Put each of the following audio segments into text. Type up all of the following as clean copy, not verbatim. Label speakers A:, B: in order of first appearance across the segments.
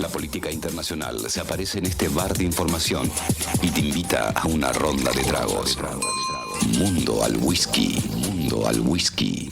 A: La política internacional se aparece en este bar de información y te invita a una ronda de tragos. Mundo al whisky, mundo al whisky.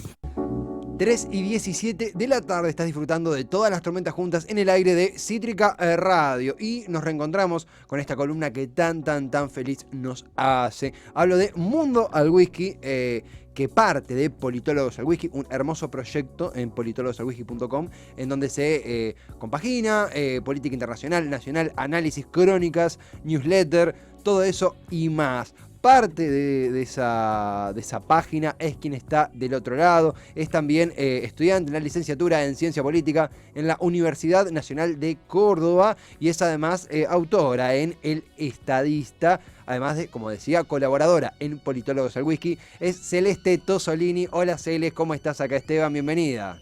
B: 3:17 de la tarde, estás disfrutando de todas las tormentas juntas en el aire de Cítrica Radio y nos reencontramos con esta columna que tan feliz nos hace. Hablo de Mundo al Whisky, que parte de Politólogos al Whisky, un hermoso proyecto en politologosalwhisky.com, en donde se compagina política internacional, nacional, análisis, crónicas, newsletter, todo eso y más. Parte de esa página es quien está del otro lado, es también estudiante en la licenciatura en Ciencia Política en la Universidad Nacional de Córdoba y es además autora en El Estadista, además de, como decía, colaboradora en Politólogos al Whisky. Es Celeste Tosolini. Hola Celes, ¿cómo estás acá, Esteban? Bienvenida.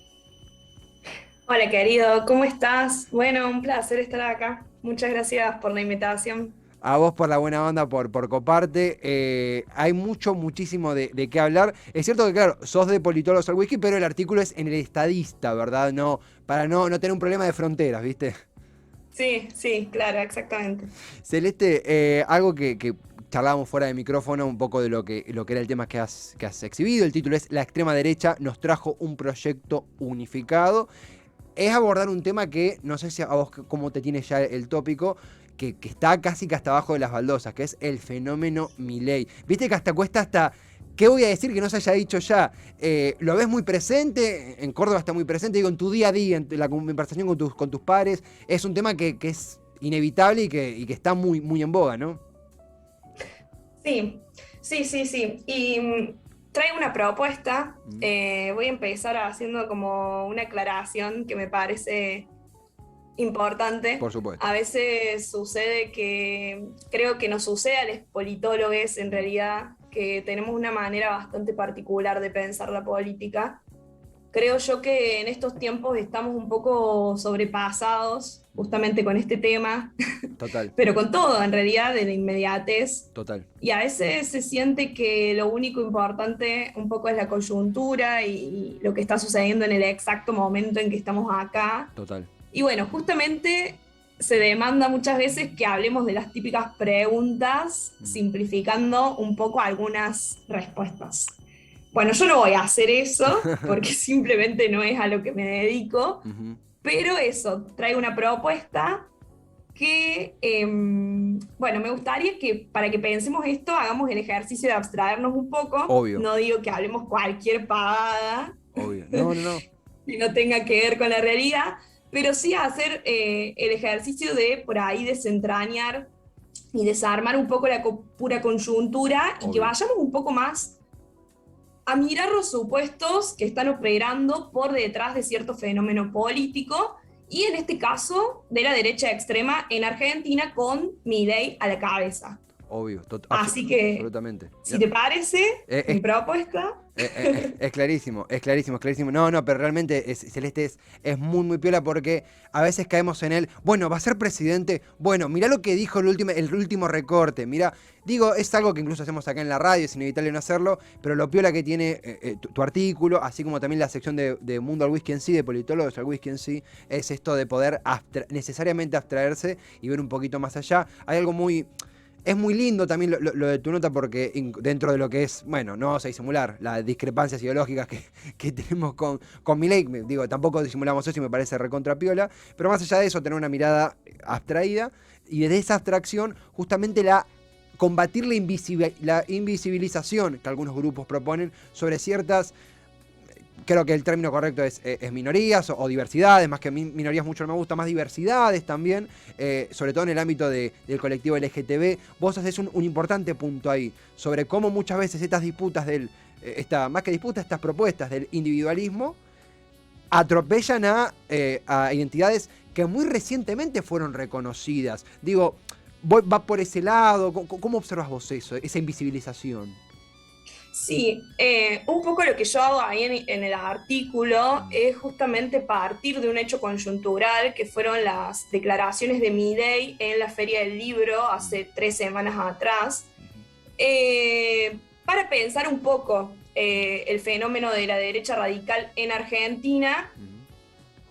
C: Hola querido, ¿cómo estás? Bueno, un placer estar acá. Muchas gracias por la invitación.
B: A vos por la buena onda, por coparte. Hay muchísimo de qué hablar. Es cierto que, claro, sos de Politólogos al Whisky, pero el artículo es en El Estadista, ¿verdad? No, para no tener un problema de fronteras, ¿viste?
C: Sí, claro, exactamente.
B: Celeste, algo que charlábamos fuera de micrófono, un poco de lo que era el tema que has exhibido. El título es La extrema derecha nos trajo un proyecto unificado. Es abordar un tema que, no sé si a vos cómo te tiene ya el tópico, que está casi que hasta abajo de las baldosas, que es el fenómeno Milei. Viste que hasta cuesta ¿qué voy a decir que no se haya dicho ya? ¿Lo ves muy presente? En Córdoba está muy presente, digo, en tu día a día, en la conversación con tus pares. Es un tema que es inevitable y que está muy en boga, ¿no?
C: Sí. Y traigo una propuesta. Voy a empezar haciendo como una aclaración que me parece importante.
B: Por supuesto.
C: A veces sucede que, creo que nos sucede a los politólogos en realidad, que tenemos una manera bastante particular de pensar la política. Creo yo que en estos tiempos estamos un poco sobrepasados justamente con este tema.
B: Total.
C: Pero con todo, en realidad, de la inmediatez.
B: Total.
C: Y a veces se siente que lo único importante un poco es la coyuntura y lo que está sucediendo en el exacto momento en que estamos acá.
B: Total.
C: Y bueno, justamente se demanda muchas veces que hablemos de las típicas preguntas, simplificando un poco algunas respuestas. Bueno, yo no voy a hacer eso, porque simplemente no es a lo que me dedico, pero eso, traigo una propuesta que, bueno, me gustaría que para que pensemos esto, hagamos el ejercicio de abstraernos un poco.
B: Obvio.
C: No digo que hablemos cualquier pavada.
B: Obvio. No.
C: Y no tenga que ver con la realidad, pero sí hacer el ejercicio de por ahí desentrañar y desarmar un poco la pura coyuntura. Obvio. Y que vayamos un poco más a mirar los supuestos que están operando por detrás de cierto fenómeno político, y en este caso de la derecha extrema en Argentina con Milei a la cabeza.
B: Obvio,
C: así que,
B: absolutamente.
C: Si te parece, mi propuesta...
B: Es clarísimo. No, pero realmente Celeste es muy piola, porque a veces caemos en él. Bueno, va a ser presidente. Bueno, mirá lo que dijo el último recorte. Mirá, digo, es algo que incluso hacemos acá en la radio, es inevitable no hacerlo, pero lo piola que tiene tu artículo, así como también la sección de Mundo al Whisky en sí, de Politólogos al Whisky en sí, es esto de poder necesariamente abstraerse y ver un poquito más allá. Hay algo Es muy lindo también lo de tu nota, porque dentro de lo que es, bueno, no vamos a disimular las discrepancias ideológicas que tenemos con Milei, digo, tampoco disimulamos eso y me parece recontrapiola, pero más allá de eso, tener una mirada abstraída y desde esa abstracción justamente combatir la invisibilización que algunos grupos proponen sobre ciertas... Creo que el término correcto es minorías o diversidades, más que minorías mucho no me gusta, más diversidades también, sobre todo en el ámbito del colectivo LGTB. Vos haces un importante punto ahí, sobre cómo muchas veces estas disputas más que disputas, estas propuestas del individualismo atropellan a identidades que muy recientemente fueron reconocidas. Digo, va por ese lado. ¿Cómo observas vos eso, esa invisibilización?
C: Sí, un poco lo que yo hago ahí en el artículo es justamente partir de un hecho coyuntural que fueron las declaraciones de Milei en la Feria del Libro hace 3 semanas atrás, para pensar un poco el fenómeno de la derecha radical en Argentina.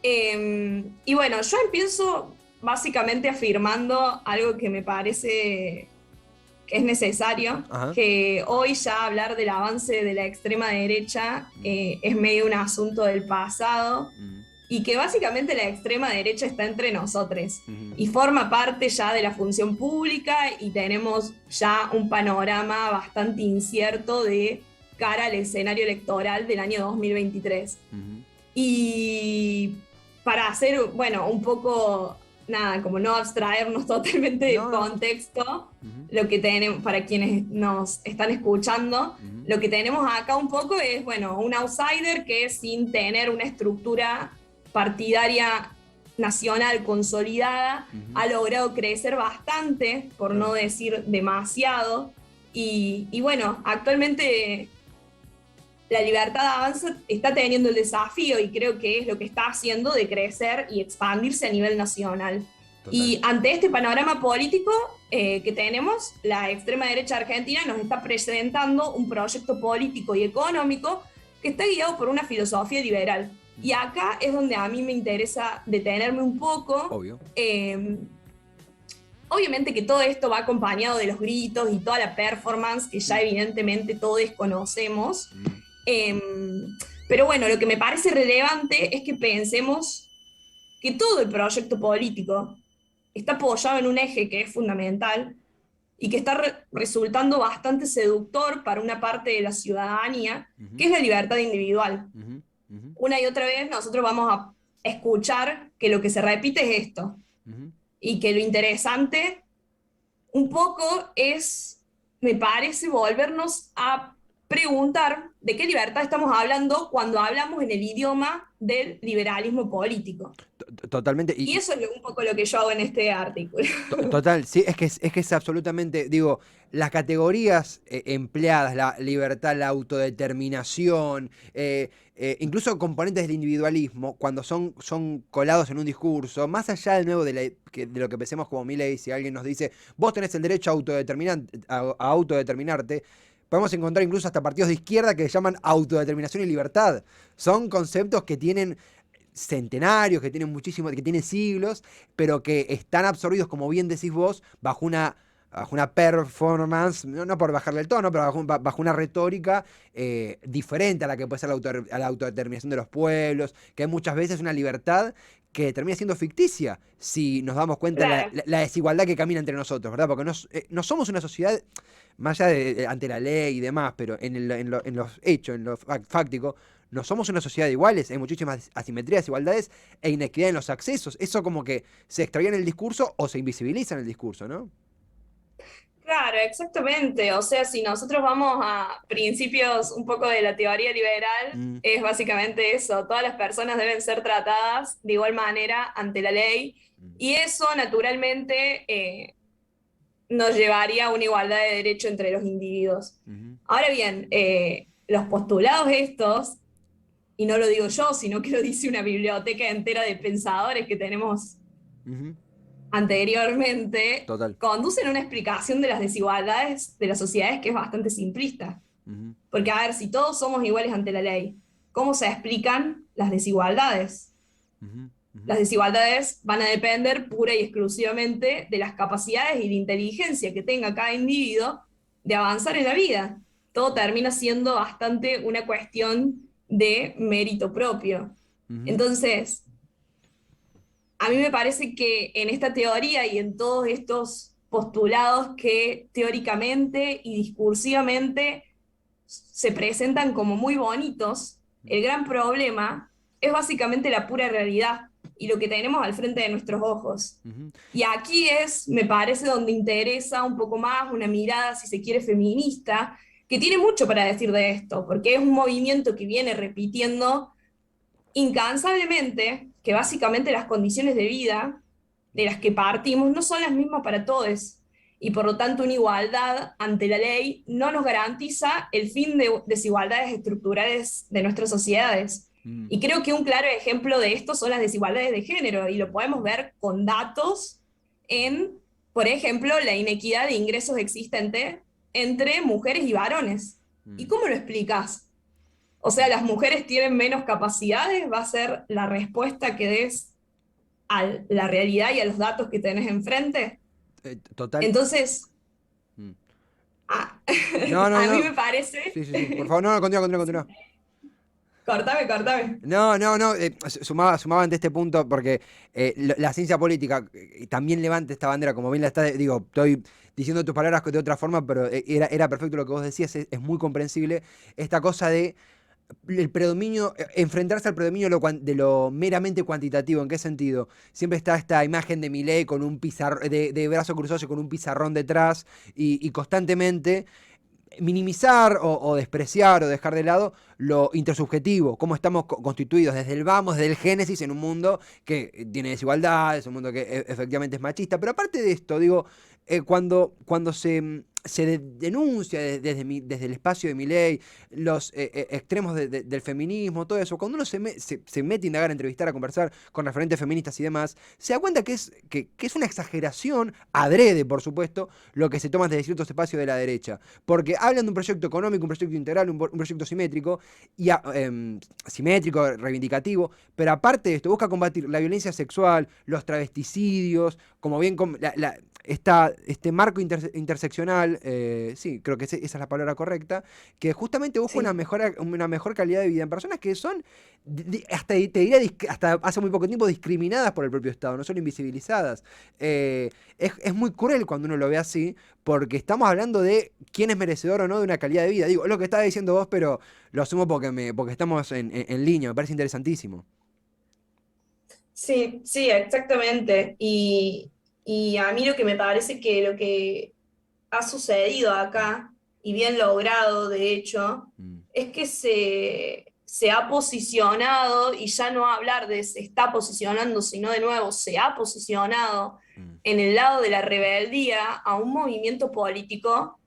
C: Y bueno, yo empiezo básicamente afirmando algo que me parece que es necesario,
B: Ajá.
C: que hoy ya hablar del avance de la extrema derecha es medio un asunto del pasado
B: Mm,
C: y que básicamente la extrema derecha está entre nosotros
B: ujú.
C: y forma parte ya de la función pública y tenemos ya un panorama bastante incierto de cara al escenario electoral del año 2023.
B: Ujú.
C: Y para hacer, bueno, un poco, nada, como no abstraernos totalmente del
B: No, no.
C: contexto,
B: Ujú,
C: lo que tenemos, para quienes nos están escuchando,
B: ujú,
C: lo que tenemos acá un poco es, bueno, un outsider que sin tener una estructura partidaria nacional consolidada,
B: ujú.
C: ha logrado crecer bastante, por no
B: Claro.
C: decir demasiado, y bueno, actualmente la libertad avanza está teniendo el desafío y creo que es lo que está haciendo de crecer y expandirse a nivel nacional.
B: Total.
C: Y ante este panorama político que tenemos, la extrema derecha argentina nos está presentando un proyecto político y económico que está guiado por una filosofía liberal. Y acá es donde a mí me interesa detenerme un poco.
B: Obvio.
C: Obviamente que todo esto va acompañado de los gritos y toda la performance que ya evidentemente todos conocemos.
B: Mm,
C: Eh, pero bueno, lo que me parece relevante es que pensemos que todo el proyecto político está apoyado en un eje que es fundamental y que está resultando bastante seductor para una parte de la ciudadanía,
B: ujú,
C: que es la libertad individual.
B: ujú, ujú,
C: Una y otra vez nosotros vamos a escuchar que lo que se repite es esto
B: ujú.
C: y que lo interesante un poco es, me parece, volvernos a preguntar de qué libertad estamos hablando cuando hablamos en el idioma del liberalismo político.
B: Totalmente.
C: Y eso es un poco lo que yo hago en este artículo.
B: Total, sí, es que es absolutamente, digo, las categorías empleadas, la libertad, la autodeterminación, incluso componentes del individualismo, cuando son colados en un discurso, más allá de nuevo de lo que pensemos como Milei, si alguien nos dice, vos tenés el derecho a autodeterminarte, podemos encontrar incluso hasta partidos de izquierda que llaman autodeterminación y libertad. Son conceptos que tienen centenarios, que tienen muchísimos, que tienen siglos, pero que están absorbidos, como bien decís vos, bajo una performance, no por bajarle el tono, pero bajo una retórica diferente a la que puede ser a la autodeterminación de los pueblos, que hay muchas veces una libertad que termina siendo ficticia, si nos damos cuenta de la,
C: Claro,
B: la- la desigualdad que camina entre nosotros, ¿verdad? Porque no somos una sociedad, más allá ante la ley y demás, pero en los hechos, en lo fáctico, no somos una sociedad de iguales, hay muchísimas asimetrías, desigualdades e inequidad en los accesos. Eso como que se extravía en el discurso o se invisibiliza en el discurso, ¿no?
C: claro, exactamente. O sea, si nosotros vamos a principios un poco de la teoría liberal,
B: Mm,
C: es básicamente eso. Todas las personas deben ser tratadas de igual manera ante la ley.
B: mm,
C: Y eso, naturalmente, nos llevaría a una igualdad de derecho entre los individuos.
B: ujú,
C: Ahora bien, los postulados estos, y no lo digo yo, sino que lo dice una biblioteca entera de pensadores que tenemos
B: ujú.
C: anteriormente,
B: Total.
C: conducen a una explicación de las desigualdades de las sociedades que es bastante simplista.
B: Ujú,
C: Porque, a ver, si todos somos iguales ante la ley, ¿cómo se explican las desigualdades?
B: ujú, ujú,
C: Las desigualdades van a depender pura y exclusivamente de las capacidades y de inteligencia que tenga cada individuo de avanzar en la vida. Todo termina siendo bastante una cuestión de mérito propio.
B: ujú,
C: Entonces, a mí me parece que en esta teoría y en todos estos postulados que teóricamente y discursivamente se presentan como muy bonitos, el gran problema es básicamente la pura realidad y lo que tenemos al frente de nuestros ojos.
B: ujú.
C: Y aquí es, me parece, donde interesa un poco más una mirada, si se quiere, feminista, que tiene mucho para decir de esto, porque es un movimiento que viene repitiendo incansablemente que básicamente las condiciones de vida de las que partimos no son las mismas para todos y por lo tanto una igualdad ante la ley no nos garantiza el fin de desigualdades estructurales de nuestras sociedades.
B: Mm,
C: Y creo que un claro ejemplo de esto son las desigualdades de género y lo podemos ver con datos en, por ejemplo, la inequidad de ingresos existente entre mujeres y varones. ¿Y
B: mm.
C: cómo lo explicas? O sea, las mujeres tienen menos capacidades, va a ser la respuesta que des a la realidad y a los datos que tenés enfrente.
B: Total.
C: Entonces,
B: Mm.
C: a,
B: No, no,
C: a mí
B: no.
C: me parece...
B: Sí, sí, sí. Por favor, no, no, continúa.
C: Cortame.
B: No, sumaba ante este punto porque la ciencia política también levanta esta bandera, como bien la está, digo, estoy diciendo tus palabras de otra forma, pero era perfecto lo que vos decías, es muy comprensible esta cosa de el predominio, enfrentarse al predominio de lo meramente cuantitativo. ¿En qué sentido? Siempre está esta imagen de Milei con un pizarrón, de brazo cruzado y con un pizarrón detrás, y constantemente minimizar o despreciar o dejar de lado lo intersubjetivo, cómo estamos constituidos desde el vamos, desde el génesis, en un mundo que tiene desigualdades, un mundo que efectivamente es machista. Pero aparte de esto, digo, cuando se denuncia desde el espacio de Milei los extremos del feminismo, todo eso, cuando uno se mete a indagar, a entrevistar, a conversar con referentes feministas y demás, se da cuenta que es una exageración, adrede por supuesto, lo que se toma desde ciertos espacios de la derecha. Porque hablan de un proyecto económico, un proyecto integral, un proyecto simétrico, simétrico, reivindicativo, pero aparte de esto, busca combatir la violencia sexual, los travesticidios, como bien este marco interseccional, sí, creo que esa es la palabra correcta, que justamente busca
C: Sí.
B: una mejor calidad de vida en personas que son, hasta te diría, hasta hace muy poco tiempo, discriminadas por el propio Estado, no solo invisibilizadas. Es muy cruel cuando uno lo ve así, porque estamos hablando de quién es merecedor o no de una calidad de vida. Digo, es lo que estaba diciendo vos, pero lo asumo porque estamos en línea, me parece interesantísimo.
C: Sí, sí, exactamente. Y a mí lo que me parece que lo que ha sucedido acá, y bien logrado de hecho,
B: Mm,
C: es que se ha posicionado, y ya no hablar de se está posicionando, sino de nuevo se ha posicionado
B: mm,
C: en el lado de la rebeldía a un movimiento político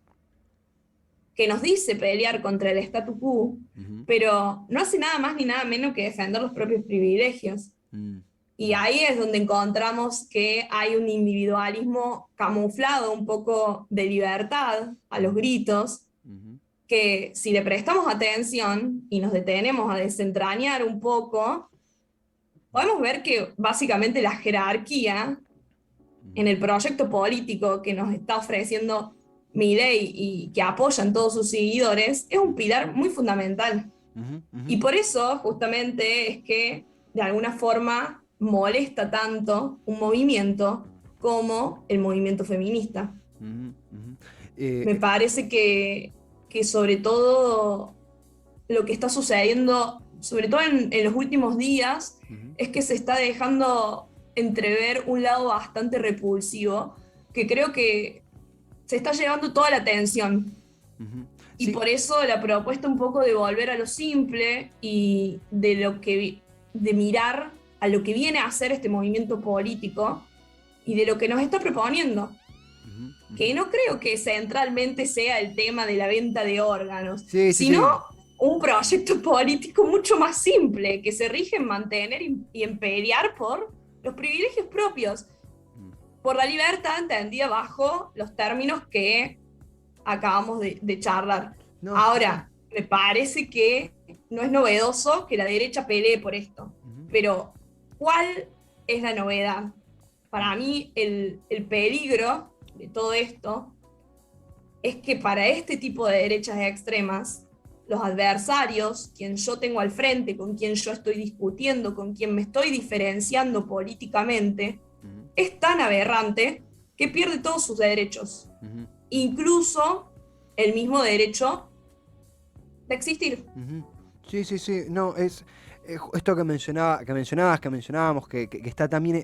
C: que nos dice pelear contra el statu quo,
B: ujú,
C: pero no hace nada más ni nada menos que defender los propios privilegios.
B: mm,
C: Y
B: mm,
C: ahí es donde encontramos que hay un individualismo camuflado, un poco de libertad a los
B: mm,
C: gritos,
B: ujú,
C: que si le prestamos atención y nos detenemos a desentrañar un poco, podemos ver que básicamente la jerarquía en
B: ujú,
C: el proyecto político que nos está ofreciendo Milei y que apoyan todos sus seguidores es un pilar muy fundamental.
B: ujú,
C: Y
B: ujú,
C: por eso justamente es que de alguna forma molesta tanto un movimiento como el movimiento feminista.
B: ujú, ujú.
C: Me
B: Eh,
C: parece que sobre todo lo que está sucediendo, sobre todo en los últimos días,
B: ujú,
C: es que se está dejando entrever un lado bastante repulsivo, que creo que se está llevando toda la atención.
B: ujú.
C: Y
B: Sí.
C: por eso la propuesta un poco de volver a lo simple y de de mirar a lo que viene a hacer este movimiento político y de lo que nos está proponiendo,
B: Ujú, ujú.
C: que no creo que centralmente sea el tema de la venta de órganos,
B: Sí, sí,
C: sino
B: sí.
C: un proyecto político mucho más simple, que se rige en mantener y en pelear por los privilegios propios,
B: Mm.
C: por la libertad entendida bajo los términos que acabamos de charlar.
B: No, sí, sí.
C: Ahora, me parece que no es novedoso que la derecha pelee por esto,
B: Ujú,
C: pero ¿cuál es la novedad? Para mí el peligro de todo esto es que para este tipo de derechas extremas, los adversarios, quien yo tengo al frente, con quien yo estoy discutiendo, con quien me estoy diferenciando políticamente,
B: ujú,
C: es tan aberrante que pierde todos sus derechos,
B: ujú,
C: incluso el mismo derecho de existir.
B: ujú. Sí, sí, sí. No, es esto que mencionábamos, que está también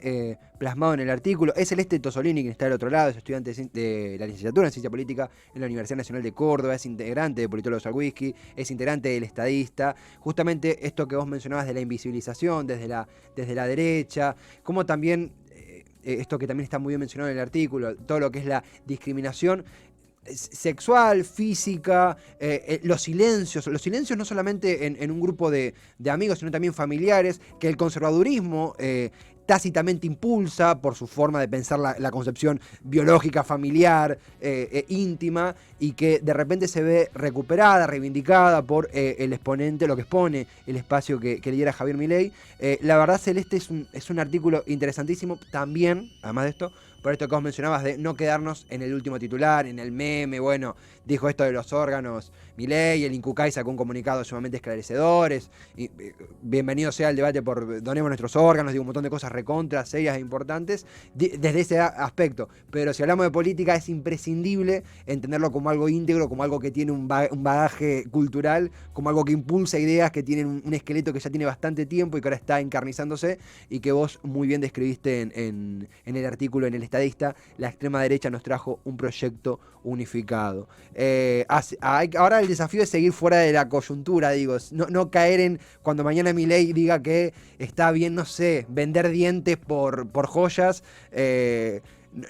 B: plasmado en el artículo. Es Celeste Tosolini, quien está del otro lado, es estudiante de la licenciatura en Ciencia Política en la Universidad Nacional de Córdoba, es integrante de Politólogos al Whisky, es integrante del Estadista. Justamente esto que vos mencionabas de la invisibilización desde la derecha, como también esto que también está muy bien mencionado en el artículo, todo lo que es la discriminación sexual, física, los silencios no solamente en un grupo de amigos, sino también familiares, que el conservadurismo tácitamente impulsa por su forma de pensar la concepción biológica, familiar, íntima, y que de repente se ve recuperada, reivindicada por el exponente, lo que expone el espacio que lidera Javier Milei. La verdad, Celeste es un artículo interesantísimo también, además de esto, por esto que vos mencionabas de no quedarnos en el último titular, en el meme. Bueno, dijo esto de los órganos Milei, el Incucay sacó un comunicado sumamente esclarecedores, y bienvenido sea el debate por donemos nuestros órganos, digo, un montón de cosas recontra, serias e importantes, desde ese aspecto. Pero si hablamos de política, es imprescindible entenderlo como algo íntegro, como algo que tiene un bagaje cultural, como algo que impulsa ideas que tienen un esqueleto que ya tiene bastante tiempo y que ahora está encarnizándose, y que vos muy bien describiste en el artículo en El Estadista. La extrema derecha nos trajo un proyecto unificado. Ahora el desafío es seguir fuera de la coyuntura, digo, no caer en cuando mañana Milei diga que está bien, no sé, vender dientes por joyas,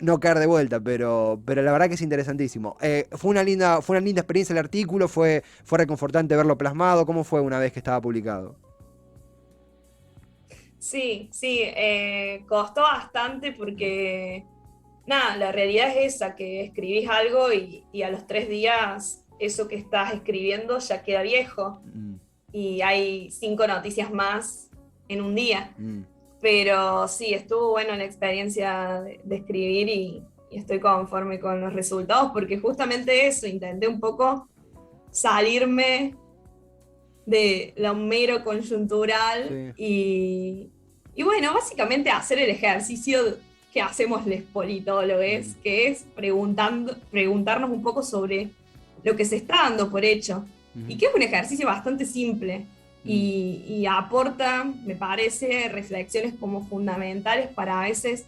B: no caer de vuelta, pero la verdad que es interesantísimo. Fue una linda experiencia el artículo, fue reconfortante verlo plasmado. ¿Cómo fue una vez que estaba publicado?
C: Sí, costó bastante porque, nada, la realidad es esa, que escribís algo y a los 3 días eso que estás escribiendo ya queda viejo y hay 5 noticias más en un día. Pero sí, estuvo bueno la experiencia de escribir y estoy conforme con los resultados, porque justamente eso, intenté un poco salirme de lo mero conjuntural, sí. Y bueno, básicamente hacer el ejercicio que hacemos los politólogos, que es preguntarnos un poco sobre lo que se está dando por hecho, y que es un ejercicio bastante simple. Y aporta, me parece, reflexiones como fundamentales para a veces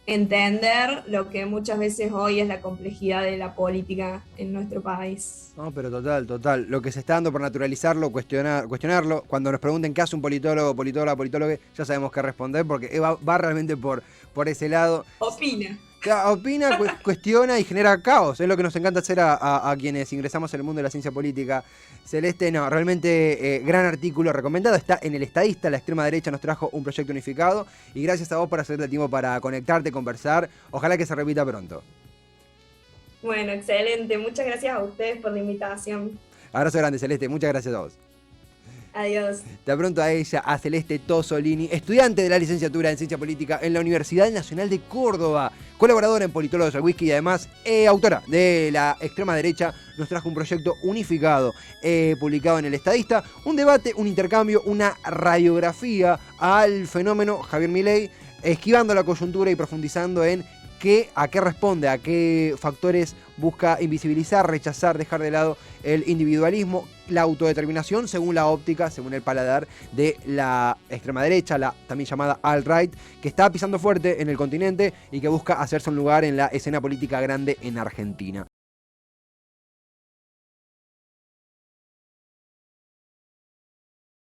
C: entender lo que muchas veces hoy es la complejidad de la política en nuestro país.
B: No, pero total. Lo que se está dando por naturalizarlo, cuestionarlo. Cuando nos pregunten qué hace un politólogo, politóloga, ya sabemos qué responder, porque va realmente por ese lado. Opina, cuestiona y genera caos. Es lo que nos encanta hacer a quienes ingresamos en el mundo de la ciencia política. Celeste, no, realmente gran artículo recomendado. Está en El Estadista. La extrema derecha nos trajo un proyecto unificado. Y gracias a vos por hacerte el tiempo para conectarte, conversar. Ojalá que se repita pronto.
C: Bueno, excelente. Muchas gracias a ustedes por la invitación.
B: Abrazo grande, Celeste. Muchas gracias a vos.
C: Adiós.
B: Te pronto a ella, a Celeste Tosolini, estudiante de la licenciatura en Ciencia Política en la Universidad Nacional de Córdoba, colaboradora en Politólogos al Whisky y además autora de La extrema derecha nos trajo un proyecto unificado publicado en El Estadista, un debate, un intercambio, una radiografía al fenómeno Javier Milei, esquivando la coyuntura y profundizando en a qué responde, a qué factores busca invisibilizar, rechazar, dejar de lado el individualismo, la autodeterminación según la óptica, según el paladar de la extrema derecha, la también llamada alt-right, que está pisando fuerte en el continente y que busca hacerse un lugar en la escena política grande en Argentina.